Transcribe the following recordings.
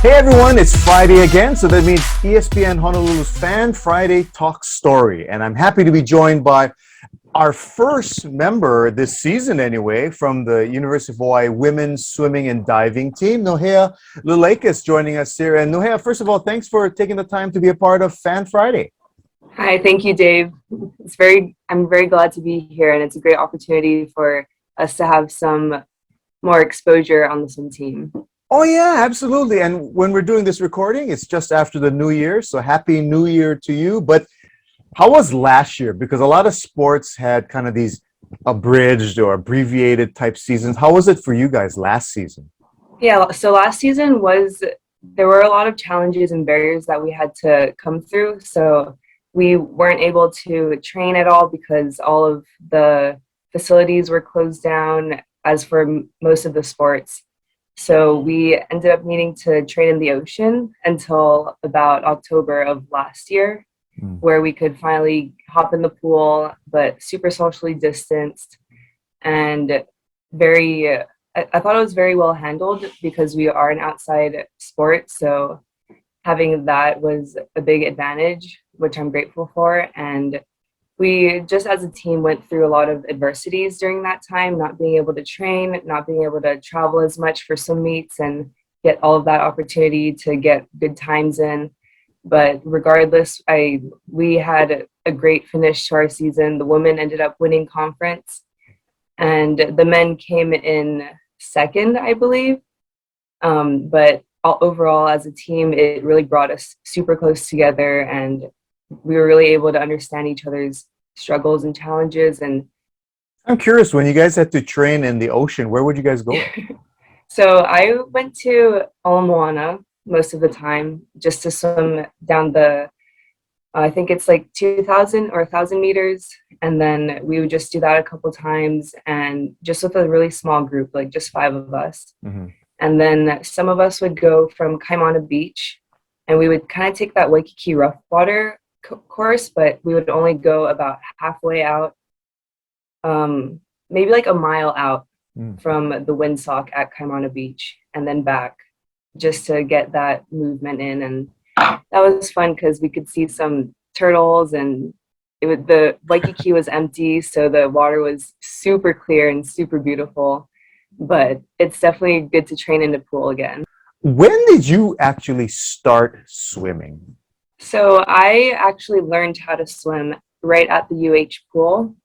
Hey everyone, it's Friday again, so that means ESPN Honolulu's Fan Friday Talk Story. And I'm happy to be joined by our first member this season anyway, from the University of Hawaii Women's Swimming and Diving Team, Nohea Lileikis, joining us here. And Nohea, first of all, thanks for taking the time to be a part of Fan Friday. Hi, thank you, Dave. I'm very glad to be here, and it's a great opportunity for us to have some more exposure on the swim team. Oh yeah, absolutely. And when we're doing this recording, it's just after the New Year, so Happy New Year to you. But how was last year? Because a lot of sports had kind of these abridged or abbreviated type seasons. How was it for you guys last season? Yeah, so last season there were a lot of challenges and barriers that we had to come through. So we weren't able to train at all because all of the facilities were closed down, as for most of the sports. So we ended up needing to train in the ocean until about October of last year, where we could finally hop in the pool, but super socially distanced and I thought it was very well handled because we are an outside sport. So having that was a big advantage, which I'm grateful for. And we just as a team went through a lot of adversities during that time, not being able to train, not being able to travel as much for swim meets and get all of that opportunity to get good times in. But regardless, we had a great finish to our season. The women ended up winning conference, and the men came in second, I believe. But overall, as a team, it really brought us super close together, and we were really able to understand each other's struggles and challenges. And I'm curious, when you guys had to train in the ocean, where would you guys go? so I went to Ala Moana most of the time just to swim down I think it's like 2,000 or 1,000 meters. And then we would just do that a couple times, and just with a really small group, like just 5 of us. Mm-hmm. And then some of us would go from Kaimana Beach, and we would kind of take that Waikiki rough water course, but we would only go about halfway out, maybe like a mile out from the windsock at Kaimana Beach, and then back just to get that movement in. And that was fun because we could see some turtles, and the Waikiki was empty, so the water was super clear and super beautiful. But it's definitely good to train in the pool again. When did you actually start swimming? So I actually learned how to swim right at the UH pool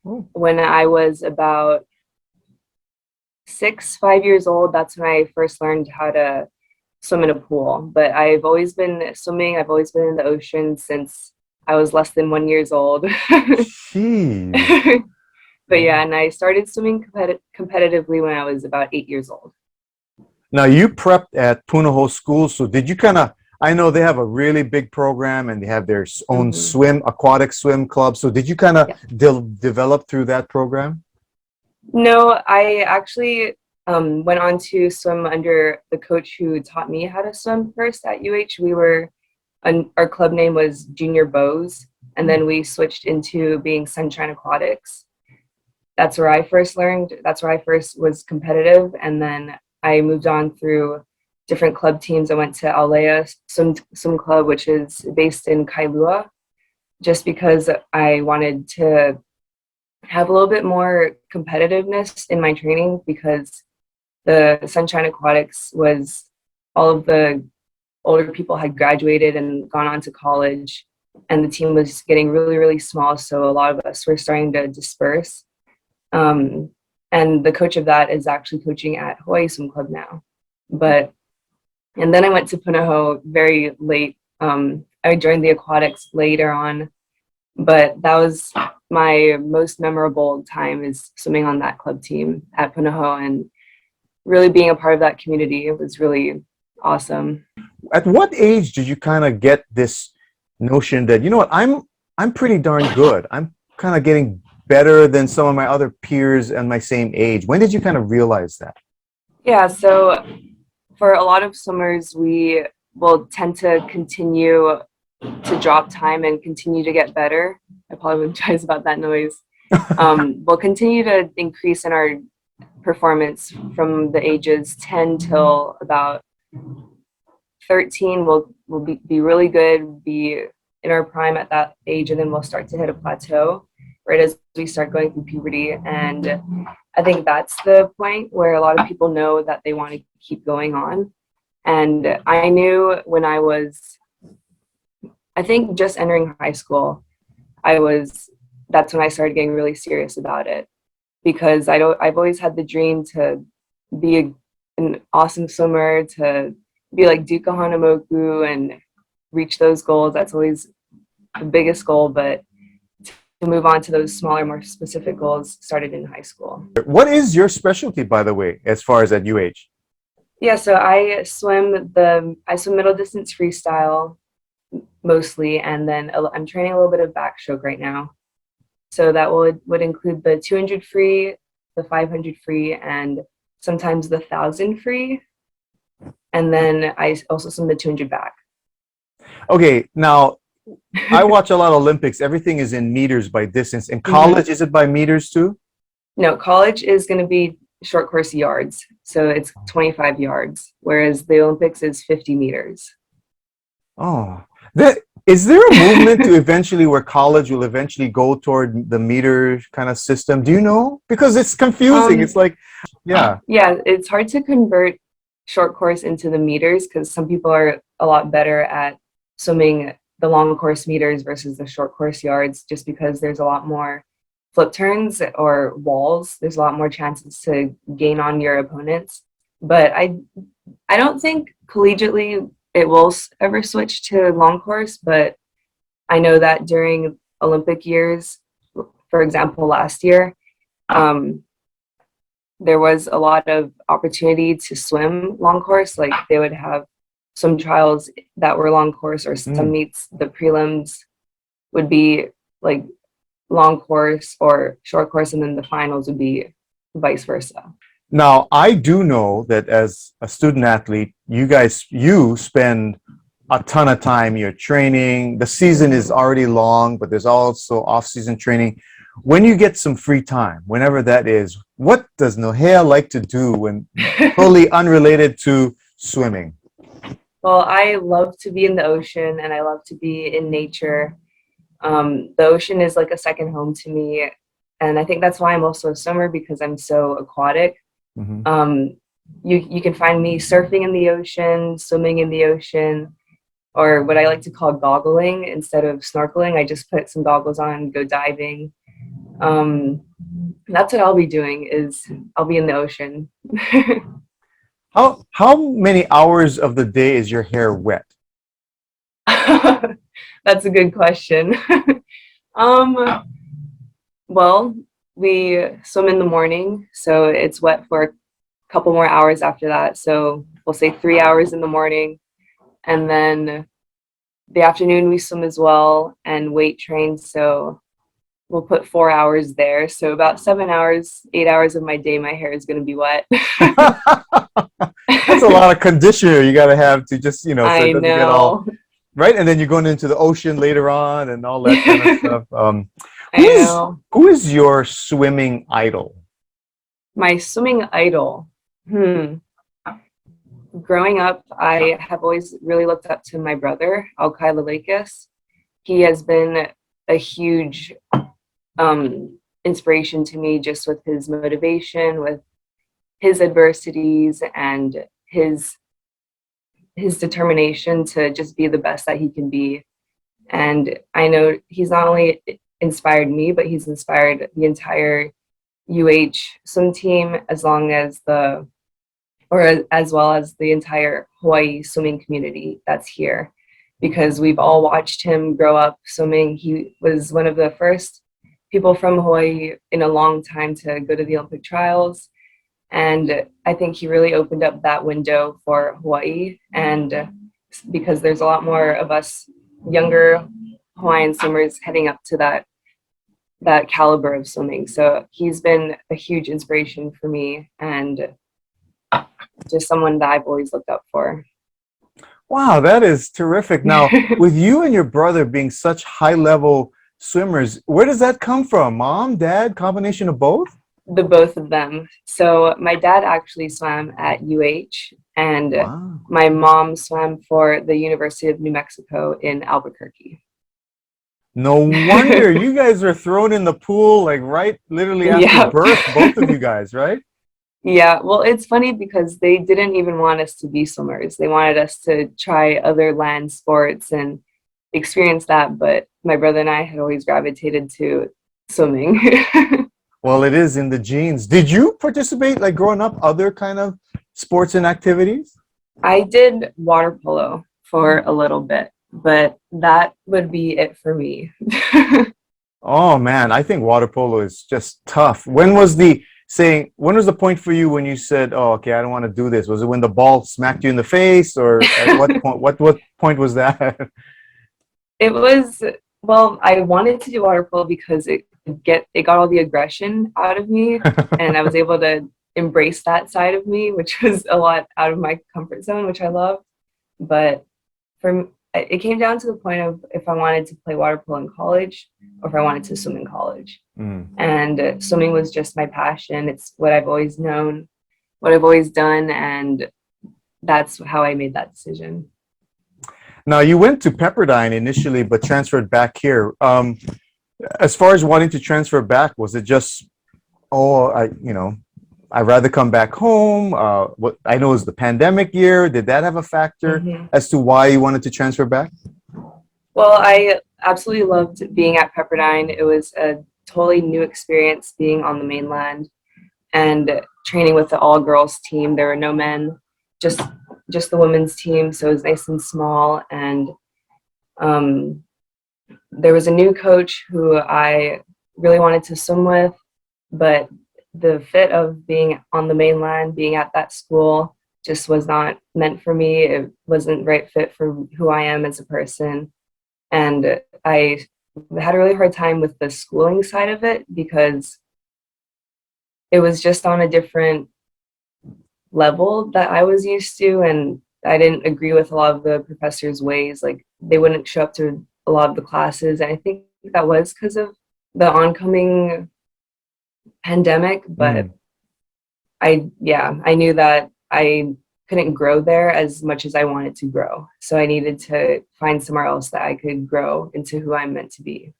when I was about 5 years old. That's when I first learned how to swim in a pool. But I've always been swimming. I've always been in the ocean since I was less than 1 year old. Jeez. But yeah, and I started swimming competitively when I was about 8 years old. Now, you prepped at Punahou School, so did you kind of, I know they have a really big program and they have their own aquatic swim club. So did you kind of develop through that program? No, I actually went on to swim under the coach who taught me how to swim first at UH. Our club name was Junior Bows, and then we switched into being Sunshine Aquatics. That's where I first learned. That's where I first was competitive, and then I moved on through different club teams. I went to Aulea Swim Club, which is based in Kailua, just because I wanted to have a little bit more competitiveness in my training, because the Sunshine Aquatics was all of the older people had graduated and gone on to college, and the team was getting really, really small. So a lot of us were starting to disperse. And the coach of that is actually coaching at Hawaii Swim Club now. And then I went to Punahou very late. I joined the aquatics later on, but that was my most memorable time, is swimming on that club team at Punahou and really being a part of that community. It was really awesome. At what age did you kind of get this notion that, you know what, I'm pretty darn good. I'm kind of getting better than some of my other peers and my same age. When did you kind of realize that? Yeah, so for a lot of swimmers, we will tend to continue to drop time and continue to get better. I apologize about that noise. We'll continue to increase in our performance from the ages 10 till about 13, we'll be really good, be in our prime at that age, and then we'll start to hit a plateau right as we start going through puberty. And I think that's the point where a lot of people know that they want to keep going on. And I knew when I was, I think, just entering high school, that's when I started getting really serious about it, because I've always had the dream to be an awesome swimmer, to be like Duka Hanamoku and reach those goals. That's always the biggest goal, but to move on to those smaller, more specific goals started in high school. What is your specialty, by the way, as far as at UH? Yeah, so I swim middle distance freestyle mostly, and then I'm training a little bit of backstroke right now. So that would include the 200 free, the 500 free, and sometimes the 1,000 free. And then I also swim the 200 back. Okay, now I watch a lot of Olympics. Everything is in meters by distance. In college, is it by meters too? No, college is going to be short course yards. So it's 25 yards, whereas the Olympics is 50 meters. Oh, is there a movement to eventually where college will eventually go toward the meter kind of system? Do you know? Because it's confusing. It's like, yeah. Yeah, it's hard to convert short course into the meters because some people are a lot better at swimming the long course meters versus the short course yards, just because there's a lot more flip turns or walls. There's a lot more chances to gain on your opponents. But I don't think collegiately it will ever switch to long course, but I know that during Olympic years, for example, last year, there was a lot of opportunity to swim long course. Like they would have some trials that were long course, or some meets, the prelims would be like long course or short course, and then the finals would be vice versa. Now, I do know that as a student athlete, you spend a ton of time, you're training. The season is already long, but there's also off-season training. When you get some free time, whenever that is, what does Nohea like to do when totally unrelated to swimming? Well, I love to be in the ocean and I love to be in nature. The ocean is like a second home to me. And I think that's why I'm also a swimmer, because I'm so aquatic. You can find me surfing in the ocean, swimming in the ocean, or what I like to call goggling. Instead of snorkeling, I just put some goggles on and go diving. That's what I'll be doing, is I'll be in the ocean. How many hours of the day is your hair wet? That's a good question. Well, we swim in the morning, so it's wet for a couple more hours after that. So we'll say 3 hours in the morning, and then the afternoon we swim as well and weight train. So we'll put 4 hours there. So about 7 hours, 8 hours of my day, my hair is going to be wet. That's a lot of conditioner you got to have to just, so I it doesn't know. get all right. And then you're going into the ocean later on and all that kind of stuff. Who is your swimming idol? My swimming idol. Growing up, I have always really looked up to my brother, Nohea Lileikis. He has been a huge inspiration to me, just with his motivation, with his adversities, and his determination to just be the best that he can be. And I know he's not only inspired me, but he's inspired the entire UH swim team, as well as the entire Hawaii swimming community that's here, because we've all watched him grow up swimming. He was one of the first people from Hawaii in a long time to go to the Olympic trials. And I think he really opened up that window for Hawaii. And because there's a lot more of us younger Hawaiian swimmers heading up to that caliber of swimming. So he's been a huge inspiration for me, and just someone that I've always looked up for. Wow, that is terrific. Now, with you and your brother being such high-level swimmers, where does that come from? Mom, dad, combination of both? the both of them. So my dad actually swam at and Wow. my mom swam for the University of New Mexico in Albuquerque. No wonder you guys are thrown in the pool like right literally after Yeah. birth, both of you guys, right? Yeah, well, it's funny because they didn't even want us to be swimmers. They wanted us to try other land sports and experience that, but my brother and I had always gravitated to swimming. Well, it is in the genes. Did you participate like growing up other kind of sports and activities? I did water polo for a little bit, but that would be it for me. Oh man, I think water polo is just tough. When was the point for you when you said, "Oh, okay, I don't want to do this"? Was it when the ball smacked you in the face, or at what point? What point was that? It was, well, I wanted to do water polo because it got all the aggression out of me, and I was able to embrace that side of me, which was a lot out of my comfort zone, which I love. But it came down to the point of if I wanted to play water polo in college or if I wanted to swim in college. Mm. And swimming was just my passion. It's what I've always known, what I've always done, and that's how I made that decision. Now you went to Pepperdine initially, but transferred back here. As far as wanting to transfer back, was it just, oh, I'd rather come back home? What I know is the pandemic year. Did that have a factor Hmm. as to why you wanted to transfer back? Well, I absolutely loved being at Pepperdine. It was a totally new experience being on the mainland and training with the all girls team. There were no men, just just the women's team. So it was nice and small. And um, there was a new coach who I really wanted to swim with, but the fit of being on the mainland, being at that school, just was not meant for me. It wasn't the right fit for who I am as a person. And I had a really hard time with the schooling side of it because it was just on a different level that I was used to, and I didn't agree with a lot of the professors' ways. Like they wouldn't show up to a lot of the classes, and I think that was because of the oncoming pandemic. But Mm. I knew that I couldn't grow there as much as I wanted to grow. So I needed to find somewhere else that I could grow into who I'm meant to be.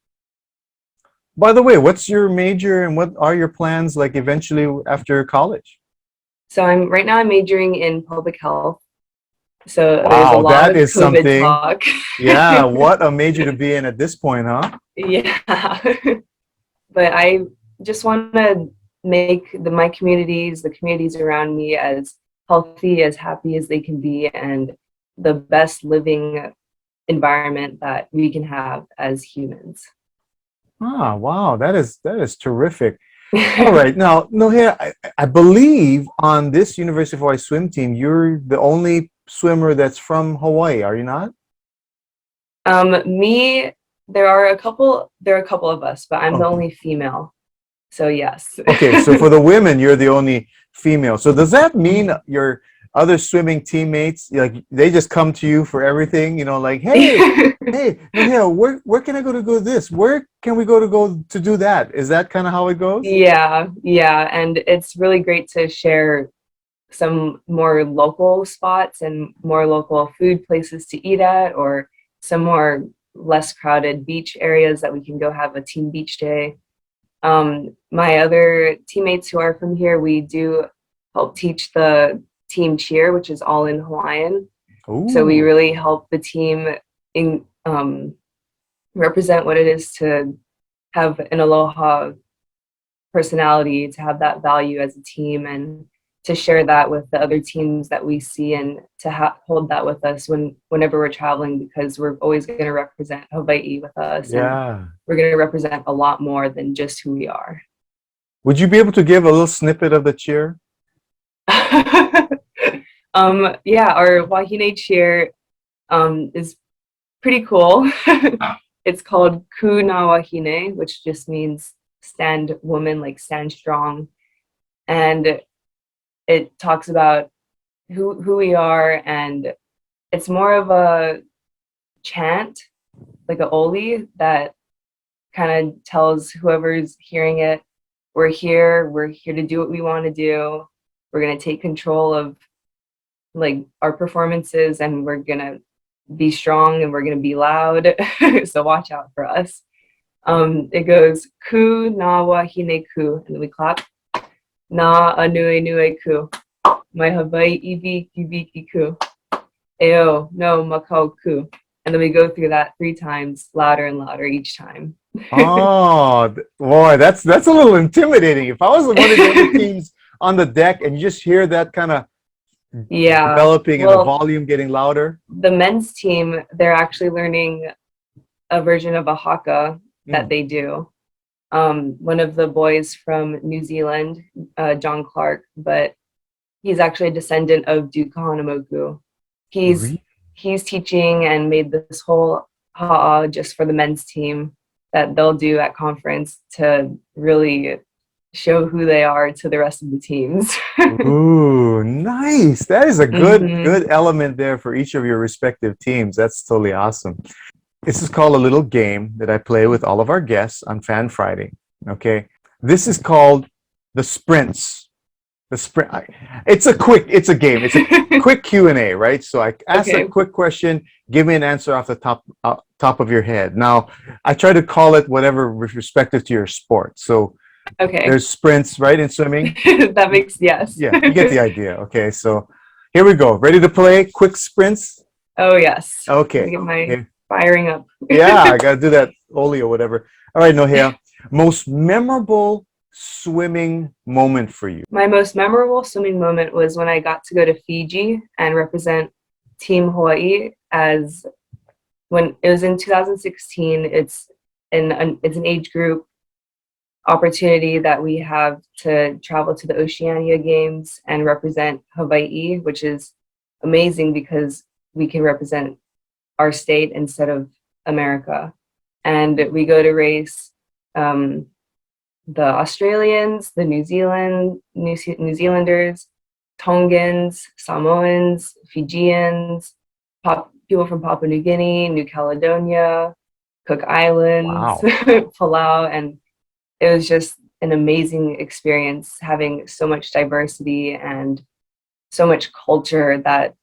By the way, what's your major and what are your plans like eventually after college? So I'm majoring in public health. So there's a Wow, lot that of is COVID something. talk. Yeah, what a major to be in at this point, huh? Yeah. But I just want to make my communities, the communities around me, as healthy, as happy as they can be, and the best living environment that we can have as humans. Ah, wow, that is terrific. All right, now, Nohea, I believe on this University of Hawaii swim team, you're the only swimmer that's from Hawaii, are you not? Me, there are a couple of us, but I'm the Okay. only female. So yes. Okay, so for the women, you're the only female. So does that mean Mhm. your other swimming teammates, like they just come to you for everything, like, hey, Nohea, where can I go to this? Where can we go to do that? Is that kind of how it goes? Yeah, yeah, and it's really great to share some more local spots and more local food places to eat at, or some more less crowded beach areas that we can go have a team beach day. My other teammates who are from here, we do help teach the team cheer, which is all in Hawaiian. So we Ooh. really help the team in represent what it is to have an aloha personality, to have that value as a team, and to share that with the other teams that we see, and to hold that with us whenever we're traveling, because we're always going to represent Hawaii with us, and Yeah. we're going to represent a lot more than just who we are. Would you be able to give a little snippet of the cheer? Yeah, our Wahine cheer is pretty cool. It's called Ku na Wahine, which just means stand woman, like stand strong. And it talks about who we are, and it's more of a chant, like a oli, that kind of tells whoever's hearing it we're here to do what we want to do. We're going to take control of like our performances, and we're going to be strong, and we're going to be loud. So watch out for us. It goes ku na wahine ku, and then we clap. Na anue nue ku, mai Hawaii ibiki ku, eo no makau ku. And then we go through that 3 times, louder and louder each time. Oh, boy, that's a little intimidating. If I was one of the other teams on the deck and you just hear that kind of developing and the volume getting louder. The men's team, they're actually learning a version of a haka that they do. One of the boys from New Zealand, John Clark, but he's actually a descendant of Duke Kahanamoku. He's teaching and made this whole ha'a just for the men's team that they'll do at conference to really show who they are to the rest of the teams. Ooh, nice. That is a good element there for each of your respective teams. That's totally awesome. This is called a little game that I play with all of our guests on Fan Friday. Okay. This is called the sprints. The sprint. It's a game. It's a quick Q&A, right? So I ask a quick question, give me an answer off the top of your head. Now, I try to call it whatever respective to your sport. So there's sprints, right, in swimming? That makes, yes. Yeah, you get the idea. Okay, so here we go. Ready to play quick sprints? Oh, yes. Okay. Get my firing up. Yeah, I got to do that Oli or whatever. All right, Nohea. Most memorable swimming moment for you? My most memorable swimming moment was when I got to go to Fiji and represent Team Hawaii when it was in 2016. It's an age group opportunity that we have to travel to the Oceania Games and represent Hawaii, which is amazing because we can represent our state instead of America. And we go to race the Australians, the New Zealanders, Tongans, Samoans, Fijians, people from Papua New Guinea, New Caledonia, Cook Islands, Palau, and it was just an amazing experience having so much diversity and so much culture that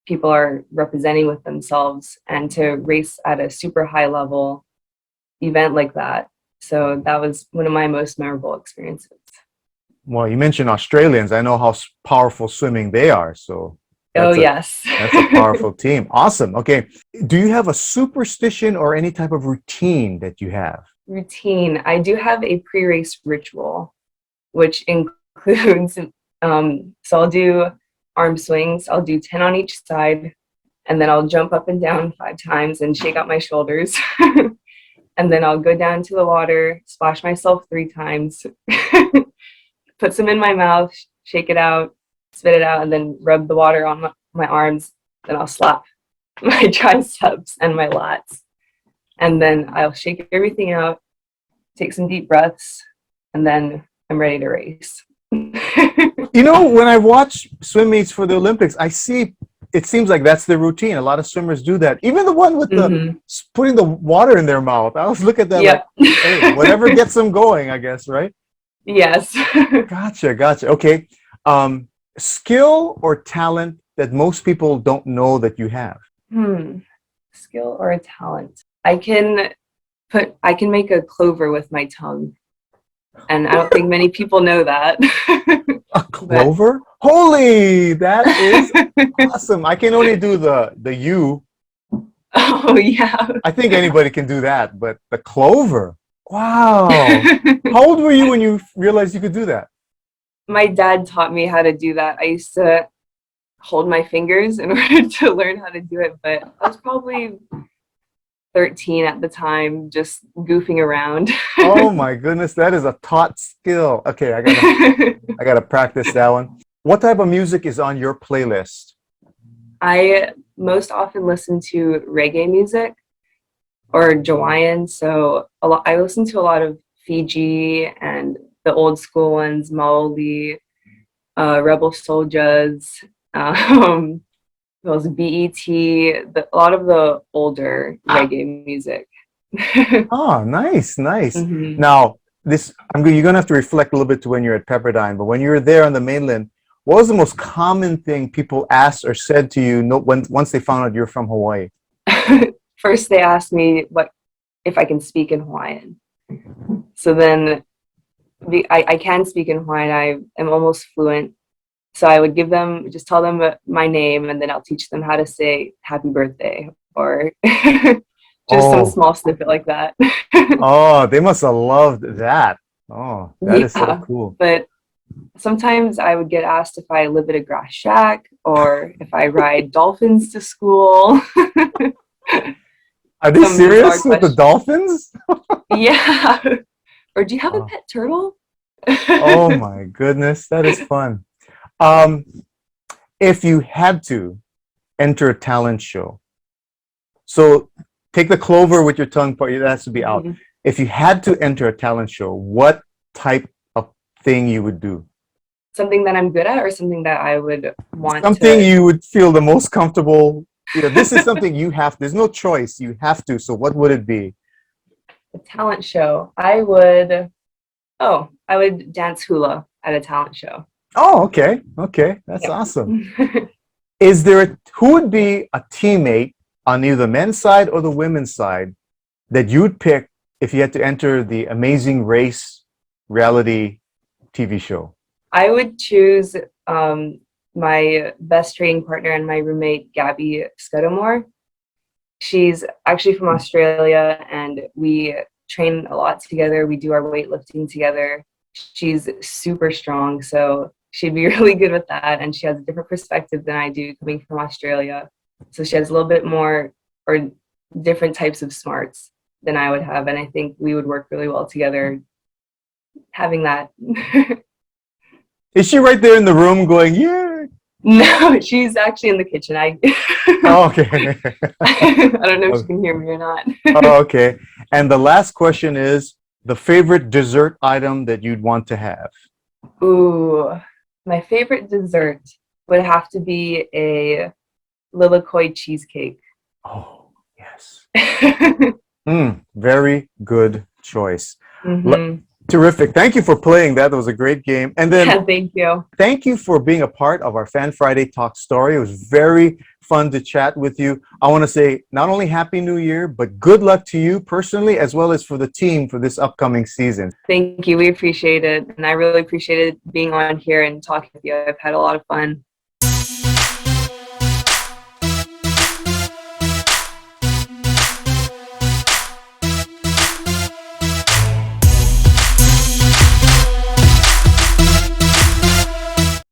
people are representing with themselves, and to race at a super high level event like that. So that was one of my most memorable experiences. Well, you mentioned Australians. I know how powerful swimming they are. So yes. That's a powerful team. Awesome. Okay. Do you have a superstition or any type of routine that you have? Routine. I do have a pre-race ritual, which includes, so I'll do arm swings. I'll do 10 on each side, and then I'll jump up and down 5 times and shake out my shoulders. And then I'll go down to the water, splash myself 3 times, put some in my mouth, shake it out, spit it out, and then rub the water on my arms. Then I'll slap my triceps and my lats. And then I'll shake everything out, take some deep breaths, and then I'm ready to race. You know, when I watch swim meets for the Olympics, I see it seems like that's their routine. A lot of swimmers do that. Even the one with the putting the water in their mouth. I always look at that like, hey, whatever gets them going, I guess, right? Yes. Gotcha. Okay. Skill or talent that most people don't know that you have? Skill or a talent? I can make a clover with my tongue. And I don't think many people know that. A clover? Holy, that is awesome. I can only do the U. Oh, yeah. I think anybody can do that, but the clover. Wow. How old were you when you realized you could do that? My dad taught me how to do that. I used to hold my fingers in order to learn how to do it, but I was probably 13 at the time, just goofing around. Oh my goodness, that is a taught skill. Okay, I gotta practice that one. What type of music is on your playlist? I most often listen to reggae music or Hawaiian. So I listen to a lot of Fiji and the old school ones, Maoli, Rebel Soldiers, those BET, a lot of the older reggae music. Oh, nice. Now, you're going to have to reflect a little bit to when you're at Pepperdine, but when you were there on the mainland, what was the most common thing people asked or said to you once they found out you're from Hawaii? First, they asked me if I can speak in Hawaiian. So then I can speak in Hawaiian. I am almost fluent. So I would just tell them my name, and then I'll teach them how to say happy birthday or just some small snippet like that. Oh, they must have loved that. Oh, that is so cool. But sometimes I would get asked if I live at a grass shack or if I ride dolphins to school. Are they serious with the dolphins? Yeah. Or do you have a pet turtle? Oh my goodness, that is fun. If you had to enter a talent show, so take the clover with your tongue part, that has to be out. If you had to enter a talent show, what type of thing you would do? Something that I'm good at, or something that I would want something you would feel the most comfortable. This is something you have. There's no choice. You have to. So what would it be? A talent show. I would dance hula at a talent show. Oh, okay. Okay. That's awesome. Who would be a teammate on either the men's side or the women's side that you'd pick if you had to enter the Amazing Race reality TV show? I would choose my best training partner and my roommate, Gabby Scudamore. She's actually from Australia, and we train a lot together. We do our weightlifting together. She's super strong, so she'd be really good with that. And she has a different perspective than I do coming from Australia. So she has a little bit more or different types of smarts than I would have. And I think we would work really well together having that. Is she right there in the room going, yeah? No, she's actually in the kitchen. Oh, okay. I don't know if she can hear me or not. Oh, okay. And the last question is the favorite dessert item that you'd want to have. Ooh, my favorite dessert would have to be a Lileikis cheesecake. Oh, yes. Very good choice. Terrific. Thank you for playing that. That was a great game. And then thank you. Thank you for being a part of our Fan Friday Talk Story. It was very fun to chat with you. I want to say not only Happy New Year, but good luck to you personally, as well as for the team for this upcoming season. Thank you. We appreciate it. And I really appreciated being on here and talking with you. I've had a lot of fun.